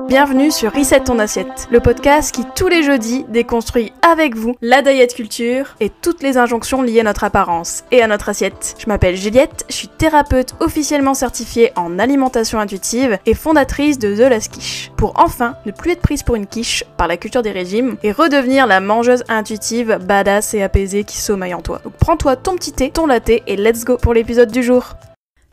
Bienvenue sur Reset ton assiette, le podcast qui tous les jeudis déconstruit avec vous la diet culture et toutes les injonctions liées à notre apparence et à notre assiette. Je m'appelle Juliette, je suis thérapeute officiellement certifiée en alimentation intuitive et fondatrice de The Last Quiche, pour enfin ne plus être prise pour une quiche par la culture des régimes et redevenir la mangeuse intuitive, badass et apaisée qui sommeille en toi. Donc prends-toi ton petit thé, ton latte et let's go pour l'épisode du jour.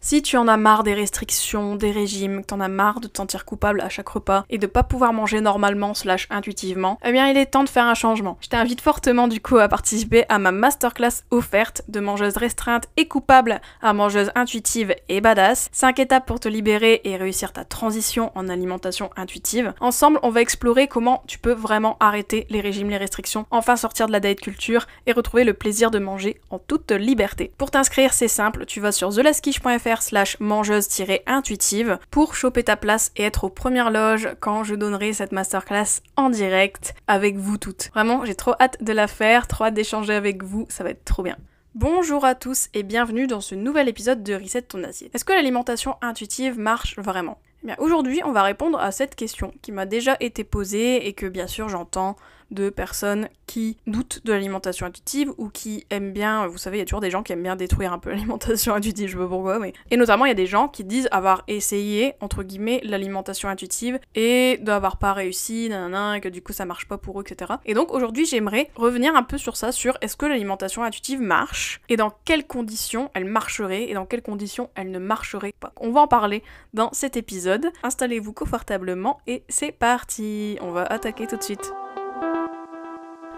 Si tu en as marre des restrictions, des régimes, que t'en as marre de te sentir coupable à chaque repas et de pas pouvoir manger normalement / intuitivement, eh bien il est temps de faire un changement. Je t'invite fortement du coup à participer à ma masterclass offerte de mangeuse restreinte et coupable à mangeuse intuitive et badass. 5 étapes pour te libérer et réussir ta transition en alimentation intuitive. Ensemble, on va explorer comment tu peux vraiment arrêter les régimes, les restrictions, enfin sortir de la diet culture et retrouver le plaisir de manger en toute liberté. Pour t'inscrire, c'est simple, tu vas sur thelastquiche.fr/mangeuse-intuitive pour choper ta place et être aux premières loges quand je donnerai cette masterclass en direct avec vous toutes. Vraiment, j'ai trop hâte de la faire, trop hâte d'échanger avec vous, ça va être trop bien. Bonjour à tous et bienvenue dans ce nouvel épisode de Reset ton assiette. Est-ce que l'alimentation intuitive marche vraiment ? Eh bien, aujourd'hui, on va répondre à cette question qui m'a déjà été posée et que bien sûr j'entends de personnes qui doutent de l'alimentation intuitive ou qui aiment bien, vous savez, il y a toujours des gens qui aiment bien détruire un peu l'alimentation intuitive, je sais pas pourquoi, mais... Et notamment, il y a des gens qui disent avoir essayé, entre guillemets, l'alimentation intuitive et d'avoir pas réussi, et que du coup ça marche pas pour eux, etc. Et donc aujourd'hui, j'aimerais revenir un peu sur ça, sur est-ce que l'alimentation intuitive marche et dans quelles conditions elle marcherait et dans quelles conditions elle ne marcherait pas. On va en parler dans cet épisode. Installez-vous confortablement et c'est parti. On va attaquer tout de suite.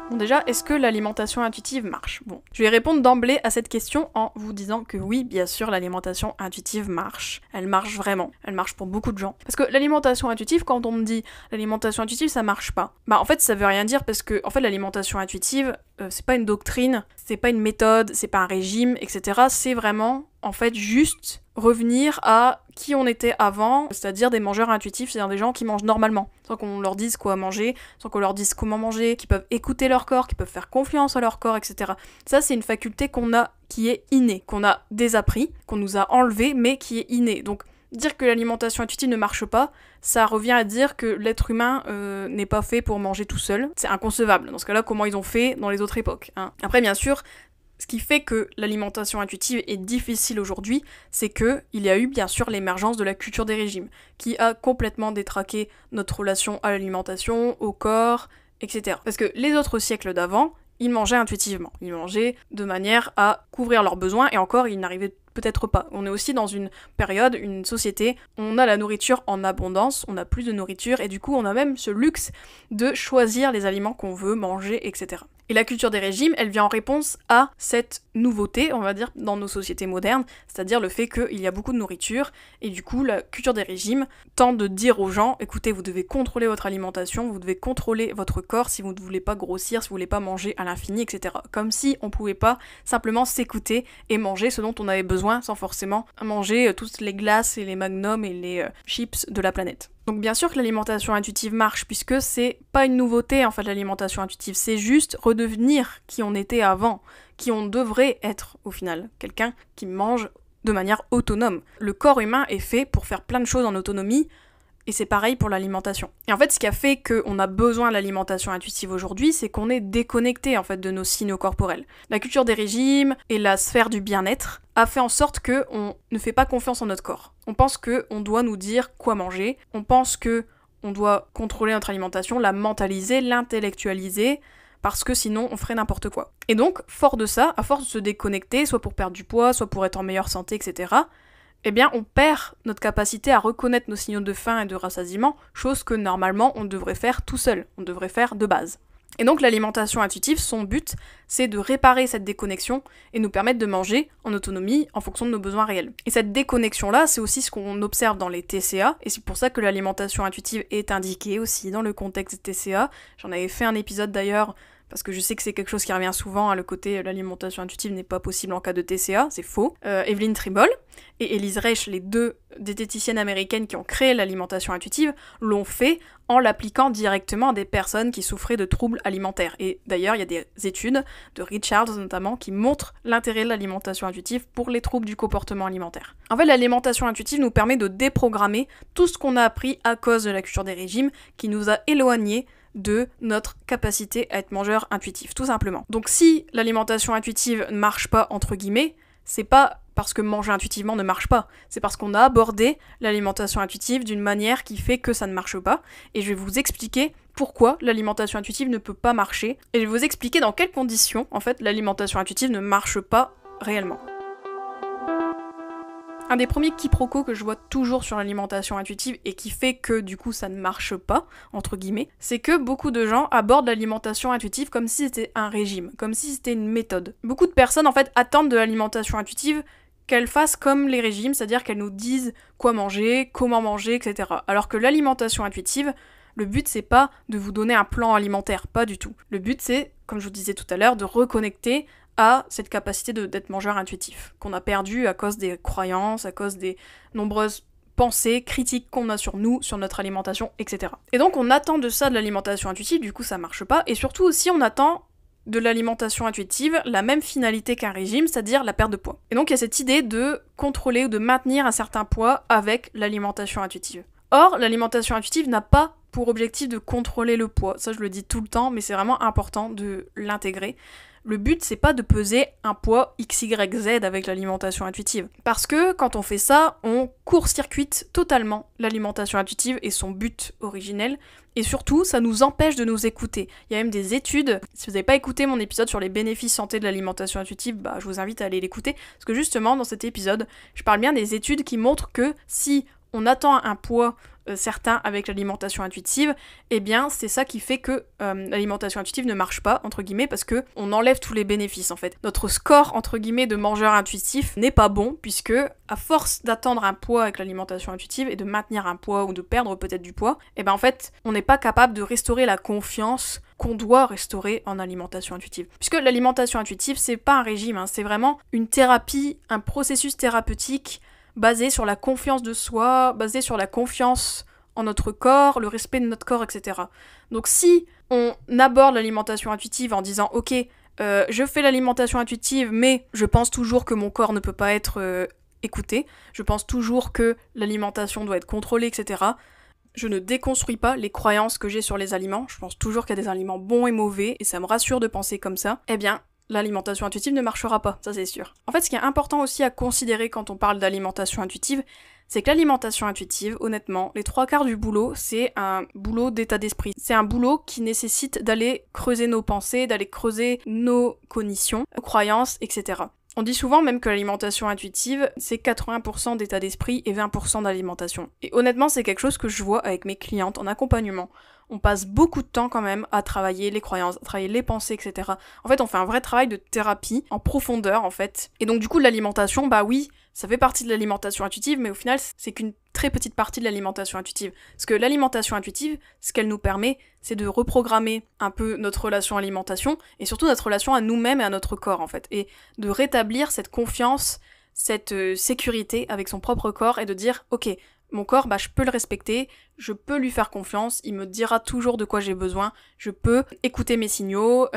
Bon déjà, est-ce que l'alimentation intuitive marche ? Bon, je vais répondre d'emblée à cette question en vous disant que oui, bien sûr, l'alimentation intuitive marche. Elle marche vraiment. Elle marche pour beaucoup de gens. Parce que l'alimentation intuitive, quand on me dit l'alimentation intuitive, ça marche pas. Bah en fait, ça veut rien dire parce que en fait, l'alimentation intuitive, c'est pas une doctrine, c'est pas une méthode, c'est pas un régime, etc. C'est vraiment, en fait, juste revenir à qui on était avant, c'est-à-dire des mangeurs intuitifs, c'est-à-dire des gens qui mangent normalement, sans qu'on leur dise quoi manger, sans qu'on leur dise comment manger, qui peuvent écouter leur corps, qui peuvent faire confiance à leur corps, etc. Ça, c'est une faculté qu'on a, qui est innée, qu'on a désappris, qu'on nous a enlevé, mais qui est innée. Donc, dire que l'alimentation intuitive ne marche pas, ça revient à dire que l'être humain n'est pas fait pour manger tout seul. C'est inconcevable. Dans ce cas-là, comment ils ont fait dans les autres époques, hein. Après, bien sûr, ce qui fait que l'alimentation intuitive est difficile aujourd'hui, c'est que il y a eu bien sûr l'émergence de la culture des régimes, qui a complètement détraqué notre relation à l'alimentation, au corps, etc. Parce que les autres siècles d'avant, ils mangeaient intuitivement. Ils mangeaient de manière à couvrir leurs besoins, et encore, ils n'arrivaient peut-être pas. On est aussi dans une période, une société, on a la nourriture en abondance, on a plus de nourriture, et du coup, on a même ce luxe de choisir les aliments qu'on veut manger, etc. Et la culture des régimes, elle vient en réponse à cette nouveauté, on va dire, dans nos sociétés modernes, c'est-à-dire le fait qu'il y a beaucoup de nourriture, et du coup, la culture des régimes tente de dire aux gens, écoutez, vous devez contrôler votre alimentation, vous devez contrôler votre corps si vous ne voulez pas grossir, si vous voulez pas manger à l'infini, etc. Comme si on pouvait pas simplement s'écouter et manger ce dont on avait besoin, sans forcément manger toutes les glaces et les magnums et les chips de la planète. Donc bien sûr que l'alimentation intuitive marche, puisque c'est pas une nouveauté en fait l'alimentation intuitive, c'est juste redevenir qui on était avant, qui on devrait être au final, quelqu'un qui mange de manière autonome. Le corps humain est fait pour faire plein de choses en autonomie, et c'est pareil pour l'alimentation. Et en fait, ce qui a fait qu'on a besoin de l'alimentation intuitive aujourd'hui, c'est qu'on est déconnecté en fait de nos signaux corporels. La culture des régimes et la sphère du bien-être a fait en sorte qu'on ne fait pas confiance en notre corps. On pense qu'on doit nous dire quoi manger, on pense qu'on doit contrôler notre alimentation, la mentaliser, l'intellectualiser, parce que sinon on ferait n'importe quoi. Et donc, fort de ça, à force de se déconnecter, soit pour perdre du poids, soit pour être en meilleure santé, etc., eh bien on perd notre capacité à reconnaître nos signaux de faim et de rassasiement, chose que normalement on devrait faire tout seul, on devrait faire de base. Et donc l'alimentation intuitive, son but, c'est de réparer cette déconnexion et nous permettre de manger en autonomie en fonction de nos besoins réels. Et cette déconnexion-là, c'est aussi ce qu'on observe dans les TCA, et c'est pour ça que l'alimentation intuitive est indiquée aussi dans le contexte des TCA. J'en avais fait un épisode d'ailleurs, parce que je sais que c'est quelque chose qui revient souvent, le côté l'alimentation intuitive n'est pas possible en cas de TCA, c'est faux. Evelyn Tribole et Elise Reich, les deux diététiciennes américaines qui ont créé l'alimentation intuitive, l'ont fait en l'appliquant directement à des personnes qui souffraient de troubles alimentaires. Et d'ailleurs, il y a des études de Richards notamment qui montrent l'intérêt de l'alimentation intuitive pour les troubles du comportement alimentaire. En fait, l'alimentation intuitive nous permet de déprogrammer tout ce qu'on a appris à cause de la culture des régimes qui nous a éloignés de notre capacité à être mangeur intuitif, tout simplement. Donc si l'alimentation intuitive ne marche pas, entre guillemets, c'est pas parce que manger intuitivement ne marche pas, c'est parce qu'on a abordé l'alimentation intuitive d'une manière qui fait que ça ne marche pas, et je vais vous expliquer pourquoi l'alimentation intuitive ne peut pas marcher, et je vais vous expliquer dans quelles conditions, en fait, l'alimentation intuitive ne marche pas réellement. Un des premiers quiproquos que je vois toujours sur l'alimentation intuitive et qui fait que du coup ça ne marche pas, entre guillemets, c'est que beaucoup de gens abordent l'alimentation intuitive comme si c'était un régime, comme si c'était une méthode. Beaucoup de personnes en fait attendent de l'alimentation intuitive qu'elle fasse comme les régimes, c'est-à-dire qu'elle nous dise quoi manger, comment manger, etc. Alors que l'alimentation intuitive, le but c'est pas de vous donner un plan alimentaire, pas du tout. Le but c'est, comme je vous disais tout à l'heure, de reconnecter à cette capacité d'être mangeur intuitif, qu'on a perdu à cause des croyances, à cause des nombreuses pensées critiques qu'on a sur nous, sur notre alimentation, etc. Et donc on attend de ça de l'alimentation intuitive, du coup ça marche pas, et surtout aussi on attend de l'alimentation intuitive la même finalité qu'un régime, c'est-à-dire la perte de poids. Et donc il y a cette idée de contrôler ou de maintenir un certain poids avec l'alimentation intuitive. Or, l'alimentation intuitive n'a pas pour objectif de contrôler le poids, ça je le dis tout le temps, mais c'est vraiment important de l'intégrer. Le but, c'est pas de peser un poids XYZ avec l'alimentation intuitive. Parce que quand on fait ça, on court-circuite totalement l'alimentation intuitive et son but originel. Et surtout, ça nous empêche de nous écouter. Il y a même des études, si vous n'avez pas écouté mon épisode sur les bénéfices santé de l'alimentation intuitive, je vous invite à aller l'écouter. Parce que justement, dans cet épisode, je parle bien des études qui montrent que si on attend un poids certain avec l'alimentation intuitive, eh bien c'est ça qui fait que l'alimentation intuitive ne marche pas, entre guillemets, parce que on enlève tous les bénéfices en fait. Notre score, entre guillemets, de mangeur intuitif n'est pas bon, puisque à force d'attendre un poids avec l'alimentation intuitive et de maintenir un poids ou de perdre peut-être du poids, eh ben en fait on n'est pas capable de restaurer la confiance qu'on doit restaurer en alimentation intuitive. Puisque l'alimentation intuitive, c'est pas un régime, c'est vraiment une thérapie, un processus thérapeutique basé sur la confiance de soi, basé sur la confiance en notre corps, le respect de notre corps, etc. Donc si on aborde l'alimentation intuitive en disant « Ok, je fais l'alimentation intuitive, mais je pense toujours que mon corps ne peut pas être écouté, je pense toujours que l'alimentation doit être contrôlée, etc. » Je ne déconstruis pas les croyances que j'ai sur les aliments, je pense toujours qu'il y a des aliments bons et mauvais, et ça me rassure de penser comme ça. Eh bien, l'alimentation intuitive ne marchera pas, ça c'est sûr. En fait, ce qui est important aussi à considérer quand on parle d'alimentation intuitive, c'est que l'alimentation intuitive, honnêtement, les 3/4 du boulot, c'est un boulot d'état d'esprit. C'est un boulot qui nécessite d'aller creuser nos pensées, d'aller creuser nos cognitions, nos croyances, etc. On dit souvent même que l'alimentation intuitive, c'est 80% d'état d'esprit et 20% d'alimentation. Et honnêtement, c'est quelque chose que je vois avec mes clientes en accompagnement. On passe beaucoup de temps quand même à travailler les croyances, à travailler les pensées, etc. En fait, on fait un vrai travail de thérapie, en profondeur en fait. Et donc du coup, l'alimentation, oui, ça fait partie de l'alimentation intuitive, mais au final, c'est qu'une très petite partie de l'alimentation intuitive. Parce que l'alimentation intuitive, ce qu'elle nous permet, c'est de reprogrammer un peu notre relation à l'alimentation, et surtout notre relation à nous-mêmes et à notre corps en fait. Et de rétablir cette confiance, cette sécurité avec son propre corps, et de dire, ok, mon corps, je peux le respecter, je peux lui faire confiance, il me dira toujours de quoi j'ai besoin, je peux écouter mes signaux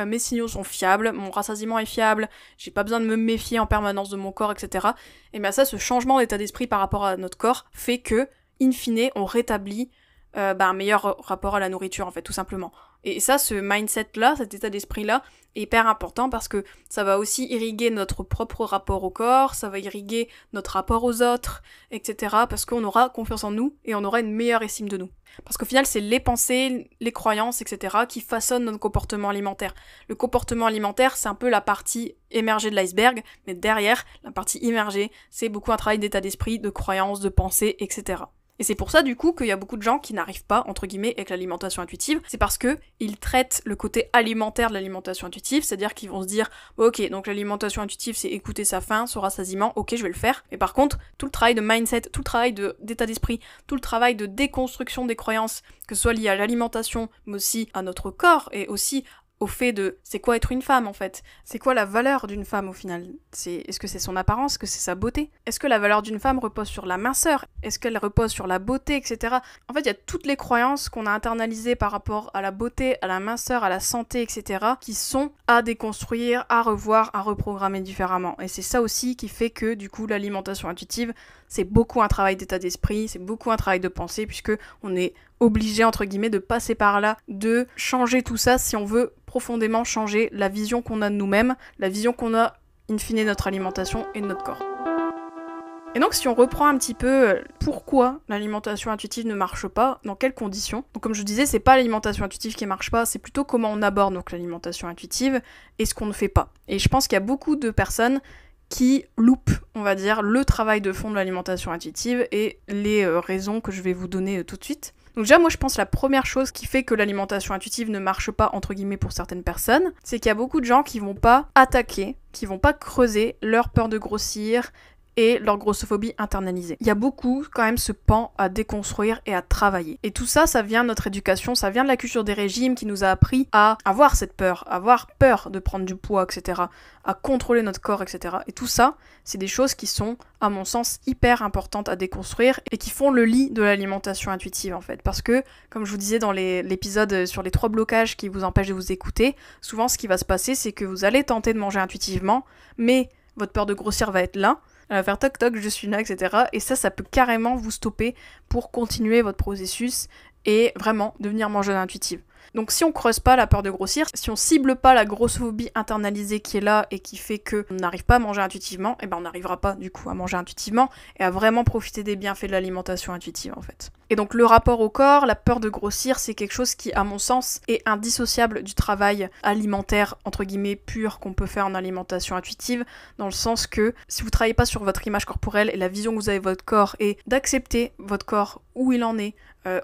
sont fiables, mon rassasiement est fiable, j'ai pas besoin de me méfier en permanence de mon corps, etc. Et bien ça, ce changement d'état d'esprit par rapport à notre corps fait que, in fine, on rétablit un meilleur rapport à la nourriture, en fait, tout simplement. Et ça, ce mindset-là, cet état d'esprit-là, est hyper important parce que ça va aussi irriguer notre propre rapport au corps, ça va irriguer notre rapport aux autres, etc. Parce qu'on aura confiance en nous et on aura une meilleure estime de nous. Parce qu'au final, c'est les pensées, les croyances, etc. qui façonnent notre comportement alimentaire. Le comportement alimentaire, c'est un peu la partie émergée de l'iceberg, mais derrière, la partie immergée, c'est beaucoup un travail d'état d'esprit, de croyances, de pensées, etc. Et c'est pour ça, du coup, qu'il y a beaucoup de gens qui n'arrivent pas, entre guillemets, avec l'alimentation intuitive. C'est parce que ils traitent le côté alimentaire de l'alimentation intuitive, c'est-à-dire qu'ils vont se dire « Ok, donc l'alimentation intuitive, c'est écouter sa faim, son rassasiement, ok, je vais le faire. » Mais par contre, tout le travail de mindset, tout le travail d'état d'esprit, tout le travail de déconstruction des croyances, que ce soit lié à l'alimentation, mais aussi à notre corps, et aussi au fait de c'est quoi être une femme en fait. C'est quoi la valeur d'une femme au final. Est-ce que c'est son apparence, est-ce que c'est sa beauté? Est-ce que la valeur d'une femme repose sur la minceur? Est-ce qu'elle repose sur la beauté, etc. En fait, il y a toutes les croyances qu'on a internalisées par rapport à la beauté, à la minceur, à la santé, etc. qui sont à déconstruire, à revoir, à reprogrammer différemment. Et c'est ça aussi qui fait que du coup l'alimentation intuitive, c'est beaucoup un travail d'état d'esprit, c'est beaucoup un travail de pensée, puisque on est obligé, entre guillemets, de passer par là, de changer tout ça si on veut profondément changer la vision qu'on a de nous-mêmes, la vision qu'on a, in fine, de notre alimentation et de notre corps. Et donc si on reprend un petit peu pourquoi l'alimentation intuitive ne marche pas, dans quelles conditions. Donc comme je disais, c'est pas l'alimentation intuitive qui marche pas, c'est plutôt comment on aborde donc l'alimentation intuitive et ce qu'on ne fait pas. Et je pense qu'il y a beaucoup de personnes qui loupent, on va dire, le travail de fond de l'alimentation intuitive et les raisons que je vais vous donner tout de suite. Donc déjà, moi je pense la première chose qui fait que l'alimentation intuitive ne marche pas, entre guillemets, pour certaines personnes, c'est qu'il y a beaucoup de gens qui vont pas attaquer, qui vont pas creuser leur peur de grossir et leur grossophobie internalisée. Il y a beaucoup, quand même, ce pan à déconstruire et à travailler. Et tout ça, ça vient de notre éducation, ça vient de la culture des régimes qui nous a appris à avoir cette peur, avoir peur de prendre du poids, etc., à contrôler notre corps, etc. Et tout ça, c'est des choses qui sont, à mon sens, hyper importantes à déconstruire et qui font le lit de l'alimentation intuitive, en fait. Parce que, comme je vous disais dans l'épisode sur les 3 blocages qui vous empêchent de vous écouter, souvent ce qui va se passer, c'est que vous allez tenter de manger intuitivement, mais votre peur de grossir va être là, elle va faire toc toc, je suis là, etc. Et ça peut carrément vous stopper pour continuer votre processus et vraiment devenir mangeuse intuitive. Donc si on creuse pas la peur de grossir, si on cible pas la grossophobie internalisée qui est là et qui fait qu'on n'arrive pas à manger intuitivement, et ben on n'arrivera pas du coup à manger intuitivement et à vraiment profiter des bienfaits de l'alimentation intuitive en fait. Et donc le rapport au corps, la peur de grossir, c'est quelque chose qui à mon sens est indissociable du travail alimentaire entre guillemets pur qu'on peut faire en alimentation intuitive, dans le sens que si vous travaillez pas sur votre image corporelle et la vision que vous avez de votre corps et d'accepter votre corps où il en est,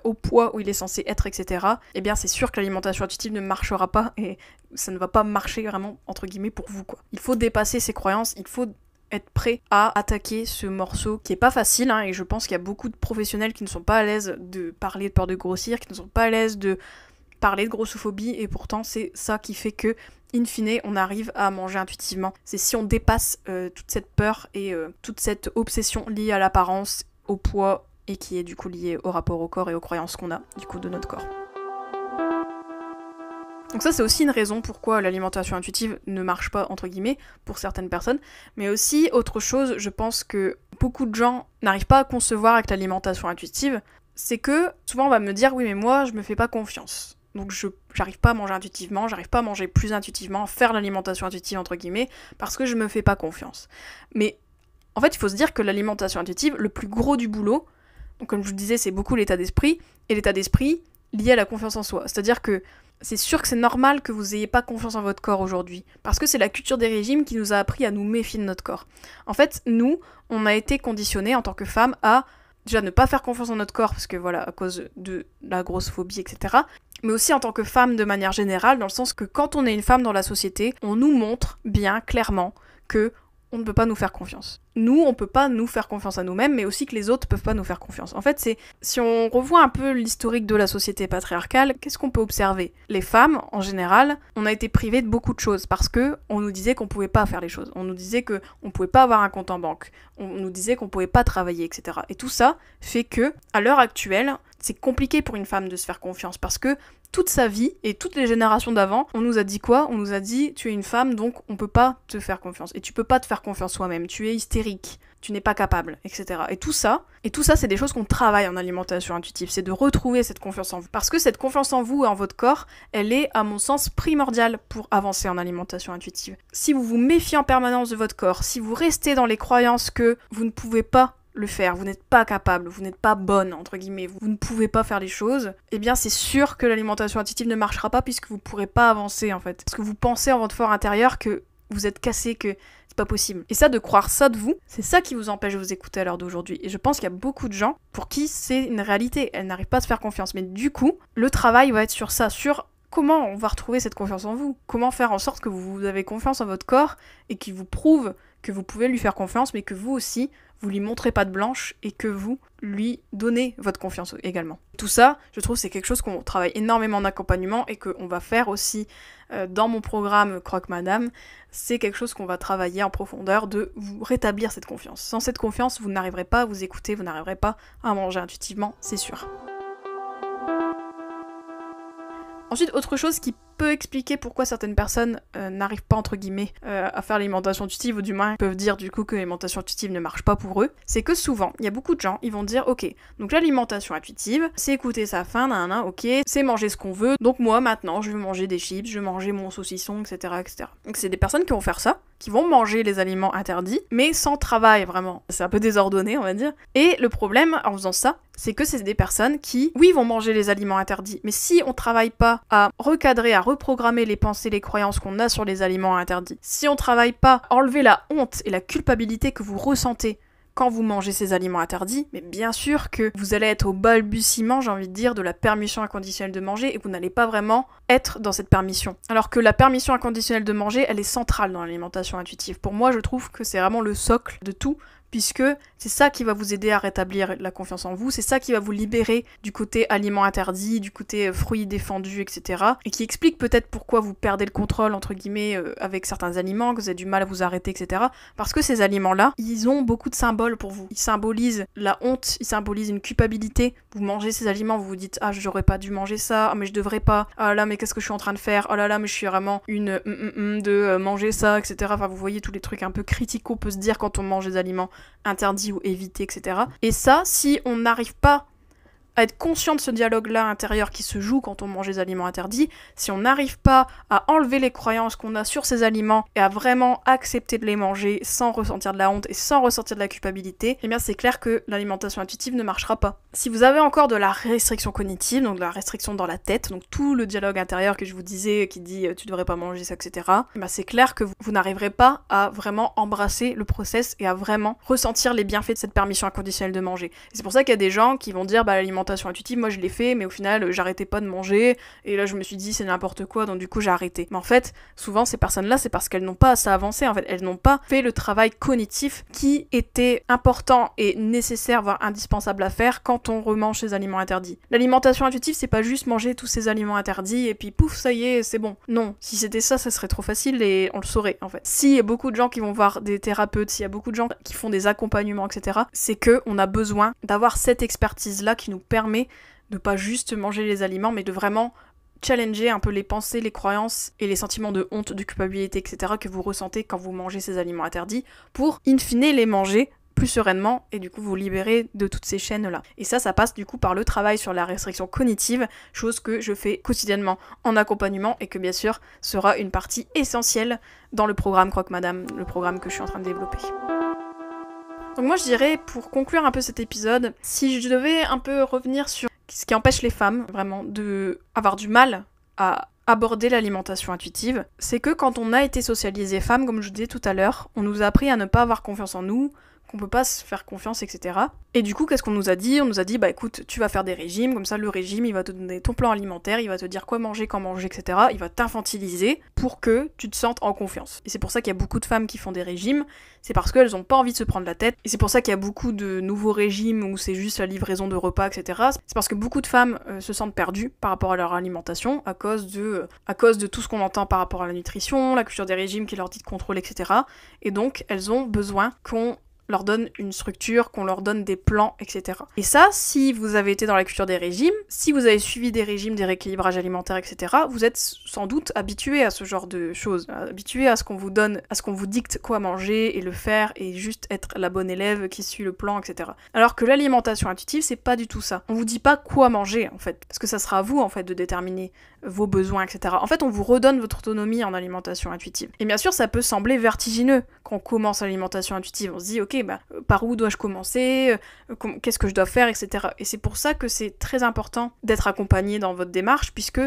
au poids où il est censé être, etc., eh bien c'est sûr que l'alimentation intuitive ne marchera pas et ça ne va pas marcher vraiment, entre guillemets, pour vous, quoi. Il faut dépasser ses croyances, il faut être prêt à attaquer ce morceau qui est pas facile, hein, et je pense qu'il y a beaucoup de professionnels qui ne sont pas à l'aise de parler de peur de grossir, qui ne sont pas à l'aise de parler de grossophobie, et pourtant c'est ça qui fait que, in fine, on arrive à manger intuitivement. C'est si on dépasse toute cette peur et toute cette obsession liée à l'apparence, au poids, et qui est du coup lié au rapport au corps et aux croyances qu'on a, du coup, de notre corps. Donc ça, c'est aussi une raison pourquoi l'alimentation intuitive ne marche pas, entre guillemets, pour certaines personnes. Mais aussi, autre chose, je pense que beaucoup de gens n'arrivent pas à concevoir avec l'alimentation intuitive, c'est que, souvent on va me dire, oui mais moi, je me fais pas confiance. Donc j'arrive pas à manger intuitivement, j'arrive pas à manger plus intuitivement, faire l'alimentation intuitive, entre guillemets, parce que je me fais pas confiance. Mais, en fait, il faut se dire que l'alimentation intuitive, le plus gros du boulot, donc comme je vous disais, c'est beaucoup l'état d'esprit, et l'état d'esprit lié à la confiance en soi. C'est-à-dire que c'est sûr que c'est normal que vous ayez pas confiance en votre corps aujourd'hui, parce que c'est la culture des régimes qui nous a appris à nous méfier de notre corps. En fait, nous, on a été conditionnés en tant que femmes à déjà ne pas faire confiance en notre corps, parce que voilà, à cause de la grossophobie, etc., mais aussi en tant que femme de manière générale, dans le sens que quand on est une femme dans la société, on nous montre bien clairement que on ne peut pas nous faire confiance. Nous, on peut pas nous faire confiance à nous-mêmes, mais aussi que les autres peuvent pas nous faire confiance. En fait, si on revoit un peu l'historique de la société patriarcale, qu'est-ce qu'on peut observer ? Les femmes, en général, on a été privées de beaucoup de choses, parce que on nous disait qu'on pouvait pas faire les choses. On nous disait qu'on pouvait pas avoir un compte en banque. On nous disait qu'on pouvait pas travailler, etc. Et tout ça fait que, à l'heure actuelle, c'est compliqué pour une femme de se faire confiance, parce que toute sa vie, et toutes les générations d'avant, on nous a dit quoi ? On nous a dit, tu es une femme, donc on peut pas te faire confiance. Et tu peux pas te faire confiance toi-même, tu es hystérique, tu n'es pas capable, etc. Et tout ça, c'est des choses qu'on travaille en alimentation intuitive, c'est de retrouver cette confiance en vous. Parce que cette confiance en vous et en votre corps, elle est, à mon sens, primordiale pour avancer en alimentation intuitive. Si vous vous méfiez en permanence de votre corps, si vous restez dans les croyances que vous ne pouvez pas le faire, vous n'êtes pas capable, vous n'êtes pas bonne, entre guillemets, vous ne pouvez pas faire les choses, eh bien c'est sûr que l'alimentation intuitive ne marchera pas puisque vous ne pourrez pas avancer en fait. Parce que vous pensez en votre fort intérieur que vous êtes cassé, que c'est pas possible. Et ça, de croire ça de vous, c'est ça qui vous empêche de vous écouter à l'heure d'aujourd'hui. Et je pense qu'il y a beaucoup de gens pour qui c'est une réalité, elles n'arrivent pas à se faire confiance. Mais du coup, le travail va être sur ça, sur comment on va retrouver cette confiance en vous? Comment faire en sorte que vous avez confiance en votre corps et qu'il vous prouve que vous pouvez lui faire confiance, mais que vous aussi, vous lui montrez patte blanche et que vous lui donnez votre confiance également. Tout ça, je trouve, c'est quelque chose qu'on travaille énormément en accompagnement et qu'on va faire aussi dans mon programme Croque Madame. C'est quelque chose qu'on va travailler en profondeur, de vous rétablir cette confiance. Sans cette confiance, vous n'arriverez pas à vous écouter, vous n'arriverez pas à manger intuitivement, c'est sûr. Ensuite, autre chose qui peut expliquer pourquoi certaines personnes n'arrivent pas, entre guillemets, à faire l'alimentation intuitive, ou du moins peuvent dire du coup que l'alimentation intuitive ne marche pas pour eux, c'est que souvent, il y a beaucoup de gens, ils vont dire, ok, donc l'alimentation intuitive, c'est écouter sa faim, ok, c'est manger ce qu'on veut, donc moi, maintenant, je vais manger des chips, je vais manger mon saucisson, etc., etc. Donc c'est des personnes qui vont faire ça, qui vont manger les aliments interdits, mais sans travail, vraiment. C'est un peu désordonné, on va dire. Et le problème, en faisant ça, c'est que c'est des personnes qui, oui, vont manger les aliments interdits, mais si on travaille pas à recadrer, à reprogrammer les pensées, les croyances qu'on a sur les aliments interdits, si on travaille pas à enlever la honte et la culpabilité que vous ressentez quand vous mangez ces aliments interdits, mais bien sûr que vous allez être au balbutiement, j'ai envie de dire, de la permission inconditionnelle de manger, et vous n'allez pas vraiment être dans cette permission. Alors que la permission inconditionnelle de manger, elle est centrale dans l'alimentation intuitive. Pour moi, je trouve que c'est vraiment le socle de tout, puisque c'est ça qui va vous aider à rétablir la confiance en vous, c'est ça qui va vous libérer du côté aliments interdits, du côté fruits défendus, etc. Et qui explique peut-être pourquoi vous perdez le contrôle, entre guillemets, avec certains aliments, que vous avez du mal à vous arrêter, etc. Parce que ces aliments-là, ils ont beaucoup de symboles pour vous. Ils symbolisent la honte, ils symbolisent une culpabilité. Vous mangez ces aliments, vous vous dites « Ah, j'aurais pas dû manger ça, ah, mais je devrais pas, ah là, mais qu'est-ce que je suis en train de faire, oh là là, mais je suis vraiment une de manger ça, etc. » Enfin, vous voyez tous les trucs un peu critiques qu'on peut se dire quand on mange des aliments interdits ou évités, etc. Et ça, si on n'arrive pas à être conscient de ce dialogue-là intérieur qui se joue quand on mange des aliments interdits, si on n'arrive pas à enlever les croyances qu'on a sur ces aliments et à vraiment accepter de les manger sans ressentir de la honte et sans ressentir de la culpabilité, eh bien c'est clair que l'alimentation intuitive ne marchera pas. Si vous avez encore de la restriction cognitive, donc de la restriction dans la tête, donc tout le dialogue intérieur que je vous disais qui dit tu devrais pas manger ça, etc., eh bien c'est clair que vous n'arriverez pas à vraiment embrasser le process et à vraiment ressentir les bienfaits de cette permission inconditionnelle de manger. Et c'est pour ça qu'il y a des gens qui vont dire l'alimentation intuitive, moi je l'ai fait, mais au final j'arrêtais pas de manger, et là je me suis dit c'est n'importe quoi, donc du coup j'ai arrêté. Mais en fait, souvent ces personnes-là, c'est parce qu'elles n'ont pas assez avancé, en fait, elles n'ont pas fait le travail cognitif qui était important et nécessaire, voire indispensable à faire quand on remange ces aliments interdits. L'alimentation intuitive, c'est pas juste manger tous ces aliments interdits, et puis pouf, ça y est, c'est bon. Non, si c'était ça, ça serait trop facile, et on le saurait, en fait. S'il y a beaucoup de gens qui vont voir des thérapeutes, s'il y a beaucoup de gens qui font des accompagnements, etc., c'est que on a besoin d'avoir cette expertise-là qui nous permet de pas juste manger les aliments, mais de vraiment challenger un peu les pensées, les croyances et les sentiments de honte, de culpabilité, etc. que vous ressentez quand vous mangez ces aliments interdits, pour, in fine, les manger plus sereinement et du coup vous libérer de toutes ces chaînes-là. Et ça passe du coup par le travail sur la restriction cognitive, chose que je fais quotidiennement en accompagnement et que bien sûr sera une partie essentielle dans le programme Croque Madame, le programme que je suis en train de développer. Donc moi je dirais, pour conclure un peu cet épisode, si je devais un peu revenir sur ce qui empêche les femmes vraiment de avoir du mal à aborder l'alimentation intuitive, c'est que quand on a été socialisé femme, comme je disais tout à l'heure, on nous a appris à ne pas avoir confiance en nous, qu'on peut pas se faire confiance, etc. Et du coup, qu'est-ce qu'on nous a dit ? On nous a dit, écoute, tu vas faire des régimes, comme ça le régime, il va te donner ton plan alimentaire, il va te dire quoi manger, quand manger, etc. Il va t'infantiliser pour que tu te sentes en confiance. Et c'est pour ça qu'il y a beaucoup de femmes qui font des régimes, c'est parce qu'elles ont pas envie de se prendre la tête, et c'est pour ça qu'il y a beaucoup de nouveaux régimes où c'est juste la livraison de repas, etc. C'est parce que beaucoup de femmes se sentent perdues par rapport à leur alimentation, à cause de tout ce qu'on entend par rapport à la nutrition, la culture des régimes qui leur dit de contrôle, etc. Et donc, elles ont besoin qu'on leur donne une structure, qu'on leur donne des plans, etc. Et ça, si vous avez été dans la culture des régimes, si vous avez suivi des régimes, des rééquilibrages alimentaires, etc., vous êtes sans doute habitué à ce genre de choses, habitué à ce qu'on vous donne, à ce qu'on vous dicte quoi manger et le faire, et juste être la bonne élève qui suit le plan, etc. Alors que l'alimentation intuitive, c'est pas du tout ça. On vous dit pas quoi manger, en fait, parce que ça sera à vous, en fait, de déterminer vos besoins, etc. En fait, on vous redonne votre autonomie en alimentation intuitive. Et bien sûr, ça peut sembler vertigineux quand on commence l'alimentation intuitive. On se dit, ok, par où dois-je commencer, qu'est-ce que je dois faire, etc. Et c'est pour ça que c'est très important d'être accompagné dans votre démarche, puisque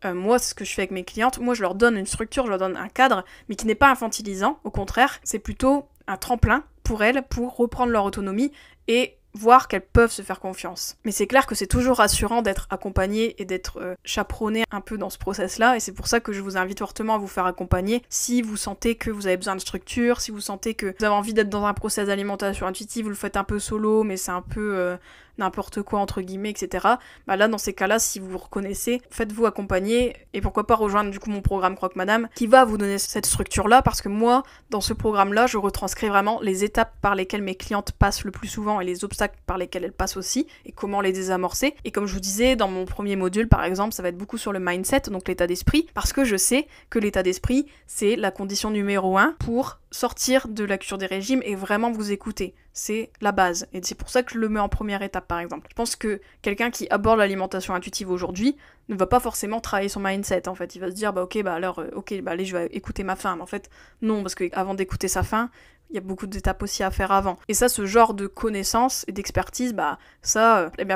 moi, ce que je fais avec mes clientes, moi je leur donne une structure, je leur donne un cadre, mais qui n'est pas infantilisant, au contraire, c'est plutôt un tremplin pour elles, pour reprendre leur autonomie et voir qu'elles peuvent se faire confiance. Mais c'est clair que c'est toujours rassurant d'être accompagné et d'être chaperonné un peu dans ce process-là, et c'est pour ça que je vous invite fortement à vous faire accompagner si vous sentez que vous avez besoin de structure, si vous sentez que vous avez envie d'être dans un process d'alimentation intuitive, vous le faites un peu solo, mais c'est un peu n'importe quoi entre guillemets, etc. Bah là, dans ces cas-là, si vous vous reconnaissez, faites-vous accompagner, et pourquoi pas rejoindre du coup mon programme Croque Madame, qui va vous donner cette structure-là, parce que moi, dans ce programme-là, je retranscris vraiment les étapes par lesquelles mes clientes passent le plus souvent et les obstacles par lesquels elles passent aussi, et comment les désamorcer. Et comme je vous disais, dans mon premier module, par exemple, ça va être beaucoup sur le mindset, donc l'état d'esprit, parce que je sais que l'état d'esprit, c'est la condition numéro 1 pour sortir de la cure des régimes et vraiment vous écouter. C'est la base. Et c'est pour ça que je le mets en première étape, par exemple. Je pense que quelqu'un qui aborde l'alimentation intuitive aujourd'hui ne va pas forcément travailler son mindset, en fait. Il va se dire, allez, je vais écouter ma faim. Mais en fait, non, parce qu'avant d'écouter sa faim, il y a beaucoup d'étapes aussi à faire avant. Et ça, ce genre de connaissances et d'expertise,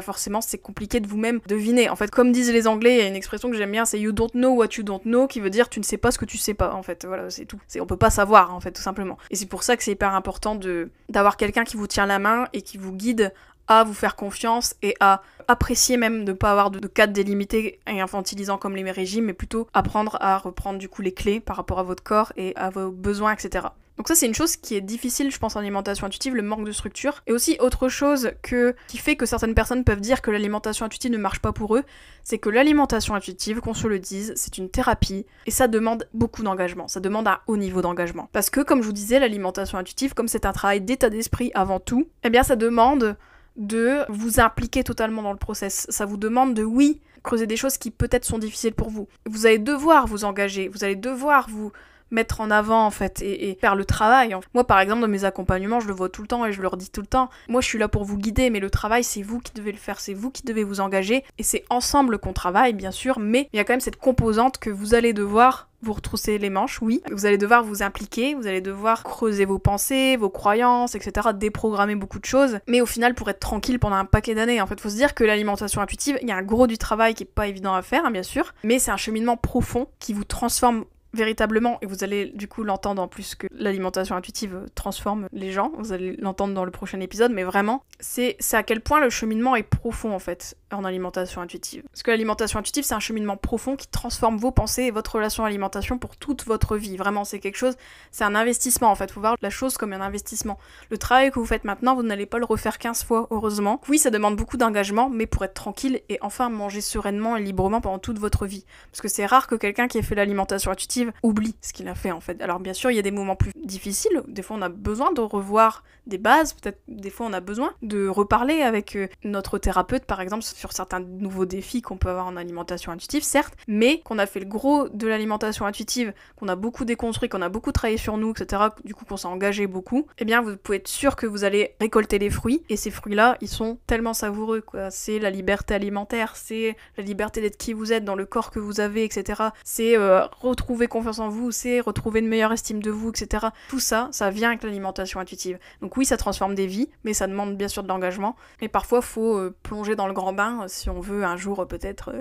forcément, c'est compliqué de vous-même deviner. En fait, comme disent les Anglais, il y a une expression que j'aime bien, c'est you don't know what you don't know, qui veut dire tu ne sais pas ce que tu sais pas, en fait. Voilà, c'est tout. On peut pas savoir, en fait, tout simplement. Et c'est pour ça que c'est hyper important d'avoir quelqu'un qui vous tient la main et qui vous guide à vous faire confiance et à apprécier même de ne pas avoir de cadre délimité et infantilisant comme les régimes, mais plutôt apprendre à reprendre du coup les clés par rapport à votre corps et à vos besoins, etc. Donc ça, c'est une chose qui est difficile, je pense, en alimentation intuitive, le manque de structure. Et aussi, autre chose qui fait que certaines personnes peuvent dire que l'alimentation intuitive ne marche pas pour eux, c'est que l'alimentation intuitive, qu'on se le dise, c'est une thérapie, et ça demande beaucoup d'engagement, ça demande un haut niveau d'engagement. Parce que, comme je vous disais, l'alimentation intuitive, comme c'est un travail d'état d'esprit avant tout, eh bien ça demande de vous impliquer totalement dans le process. Ça vous demande de, oui, creuser des choses qui peut-être sont difficiles pour vous. Vous allez devoir vous engager, vous allez devoir vous mettre en avant en fait et faire le travail. Moi par exemple dans mes accompagnements je le vois tout le temps et je leur dis tout le temps, moi je suis là pour vous guider mais le travail c'est vous qui devez le faire, c'est vous qui devez vous engager et c'est ensemble qu'on travaille bien sûr, mais il y a quand même cette composante que vous allez devoir vous retrousser les manches, oui. Vous allez devoir vous impliquer, vous allez devoir creuser vos pensées, vos croyances, etc. Déprogrammer beaucoup de choses. Mais au final, pour être tranquille pendant un paquet d'années, en fait, faut se dire que l'alimentation intuitive, il y a un gros du travail qui est pas évident à faire, hein, bien sûr. Mais c'est un cheminement profond qui vous transforme véritablement, et vous allez du coup l'entendre en plus que l'alimentation intuitive transforme les gens, vous allez l'entendre dans le prochain épisode, mais vraiment, c'est à quel point le cheminement est profond en fait, en alimentation intuitive. Parce que l'alimentation intuitive, c'est un cheminement profond qui transforme vos pensées et votre relation à l'alimentation pour toute votre vie. Vraiment, c'est quelque chose, c'est un investissement en fait, faut voir la chose comme un investissement. Le travail que vous faites maintenant, vous n'allez pas le refaire 15 fois, heureusement. Oui, ça demande beaucoup d'engagement, mais pour être tranquille et enfin manger sereinement et librement pendant toute votre vie. Parce que c'est rare que quelqu'un qui ait fait l'alimentation intuitive oublie ce qu'il a fait en fait. Alors bien sûr, il y a des moments plus difficiles, des fois on a besoin de revoir des bases, peut-être des fois on a besoin de reparler avec notre thérapeute par exemple sur certains nouveaux défis qu'on peut avoir en alimentation intuitive, certes, mais qu'on a fait le gros de l'alimentation intuitive, qu'on a beaucoup déconstruit, qu'on a beaucoup travaillé sur nous, etc., du coup qu'on s'est engagé beaucoup, eh bien vous pouvez être sûr que vous allez récolter les fruits, et ces fruits-là, ils sont tellement savoureux, quoi. C'est la liberté alimentaire, c'est la liberté d'être qui vous êtes dans le corps que vous avez, etc. C'est retrouver confiance en vous, c'est retrouver une meilleure estime de vous, etc. Tout ça, ça vient avec l'alimentation intuitive. Donc oui, ça transforme des vies, mais ça demande bien sûr de l'engagement. Et parfois, faut plonger dans le grand bain si on veut un jour peut-être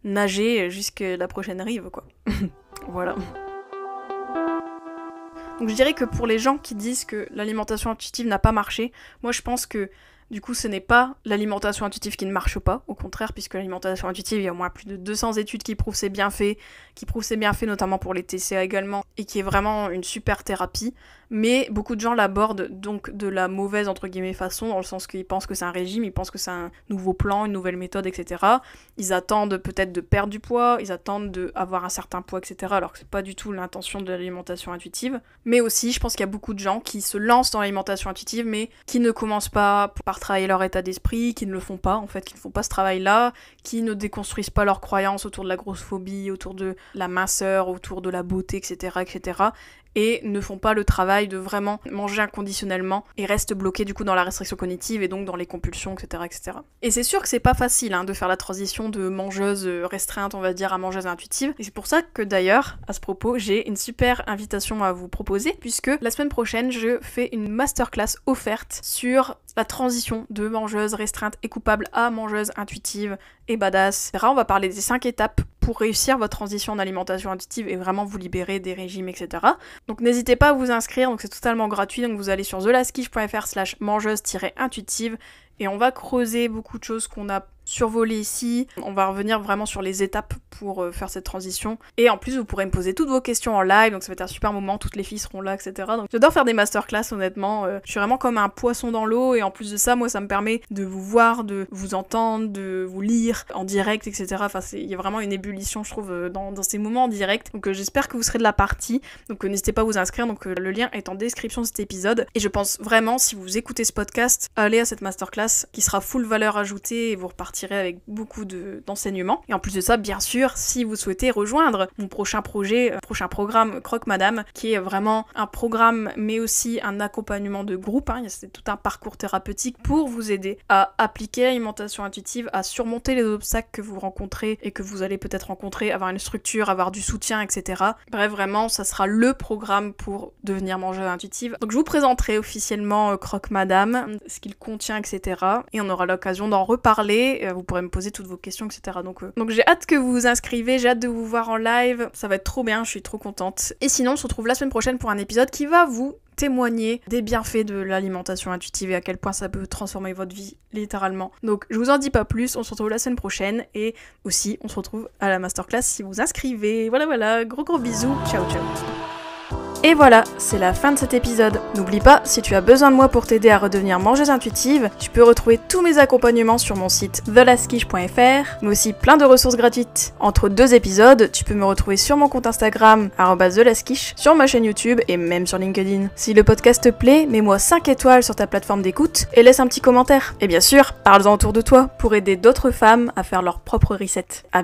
nager jusqu'à la prochaine rive, quoi. Voilà. Donc je dirais que pour les gens qui disent que l'alimentation intuitive n'a pas marché, moi je pense que du coup, ce n'est pas l'alimentation intuitive qui ne marche pas, au contraire, puisque l'alimentation intuitive, il y a au moins plus de 200 études qui prouvent ses bienfaits, notamment pour les TCA également, et qui est vraiment une super thérapie. Mais beaucoup de gens l'abordent donc de la mauvaise, entre guillemets, façon, dans le sens qu'ils pensent que c'est un régime, ils pensent que c'est un nouveau plan, une nouvelle méthode, etc. Ils attendent peut-être de perdre du poids, ils attendent d'avoir un certain poids, etc. Alors que c'est pas du tout l'intention de l'alimentation intuitive. Mais aussi, je pense qu'il y a beaucoup de gens qui se lancent dans l'alimentation intuitive, mais qui ne commencent pas par travailler leur état d'esprit, qui ne le font pas, en fait, qui ne font pas ce travail-là, qui ne déconstruisent pas leurs croyances autour de la grossophobie, autour de la minceur, autour de la beauté, etc., etc., et ne font pas le travail de vraiment manger inconditionnellement et restent bloqués du coup dans la restriction cognitive et donc dans les compulsions, etc. etc. Et c'est sûr que c'est pas facile de faire la transition de mangeuse restreinte, on va dire, à mangeuse intuitive. Et c'est pour ça que d'ailleurs, à ce propos, j'ai une super invitation à vous proposer, puisque la semaine prochaine, je fais une masterclass offerte sur la transition de mangeuse restreinte et coupable à mangeuse intuitive et badass, etc. On va parler des 5 étapes pour réussir votre transition en alimentation intuitive et vraiment vous libérer des régimes, etc. Donc n'hésitez pas à vous inscrire, donc c'est totalement gratuit, donc vous allez sur thelaskish.fr/mangeuse-intuitive et on va creuser beaucoup de choses qu'on a survolées ici. On va revenir vraiment sur les étapes pour faire cette transition. Et en plus, vous pourrez me poser toutes vos questions en live, donc ça va être un super moment, toutes les filles seront là, etc. Donc j'adore faire des masterclass, honnêtement. Je suis vraiment comme un poisson dans l'eau, et en plus de ça, moi, ça me permet de vous voir, de vous entendre, de vous lire en direct, etc. Enfin, il y a vraiment une ébullition, je trouve, dans ces moments en direct. Donc j'espère que vous serez de la partie. Donc n'hésitez pas à vous inscrire. Donc le lien est en description de cet épisode. Et je pense vraiment, si vous écoutez ce podcast, allez à cette masterclass qui sera full valeur ajoutée et vous repartirez avec beaucoup d'enseignements. Et en plus de ça, bien sûr, si vous souhaitez rejoindre mon prochain projet, prochain programme Croque Madame, qui est vraiment un programme mais aussi un accompagnement de groupe, c'est tout un parcours thérapeutique pour vous aider à appliquer l'alimentation intuitive, à surmonter les obstacles que vous rencontrez et que vous allez peut-être rencontrer, avoir une structure, avoir du soutien, etc. Bref, vraiment, ça sera le programme pour devenir mangeuse intuitive. Donc je vous présenterai officiellement Croque Madame, ce qu'il contient, etc. Et on aura l'occasion d'en reparler. Vous pourrez me poser toutes vos questions, etc. Donc j'ai hâte que vous vous inscrivez, j'ai hâte de vous voir en live, ça va être trop bien, je suis trop contente. Et sinon, on se retrouve la semaine prochaine pour un épisode qui va vous témoigner des bienfaits de l'alimentation intuitive et à quel point ça peut transformer votre vie, littéralement. Donc je vous en dis pas plus, on se retrouve la semaine prochaine et aussi on se retrouve à la masterclass si vous inscrivez. Voilà, gros bisous, ciao. Et voilà, c'est la fin de cet épisode. N'oublie pas, si tu as besoin de moi pour t'aider à redevenir mangeuse intuitive, tu peux retrouver tous mes accompagnements sur mon site thelaskish.fr, mais aussi plein de ressources gratuites. Entre 2 épisodes, tu peux me retrouver sur mon compte Instagram, @thelaskish, sur ma chaîne YouTube et même sur LinkedIn. Si le podcast te plaît, mets-moi 5 étoiles sur ta plateforme d'écoute et laisse un petit commentaire. Et bien sûr, parle-en autour de toi pour aider d'autres femmes à faire leur propre reset. À bientôt.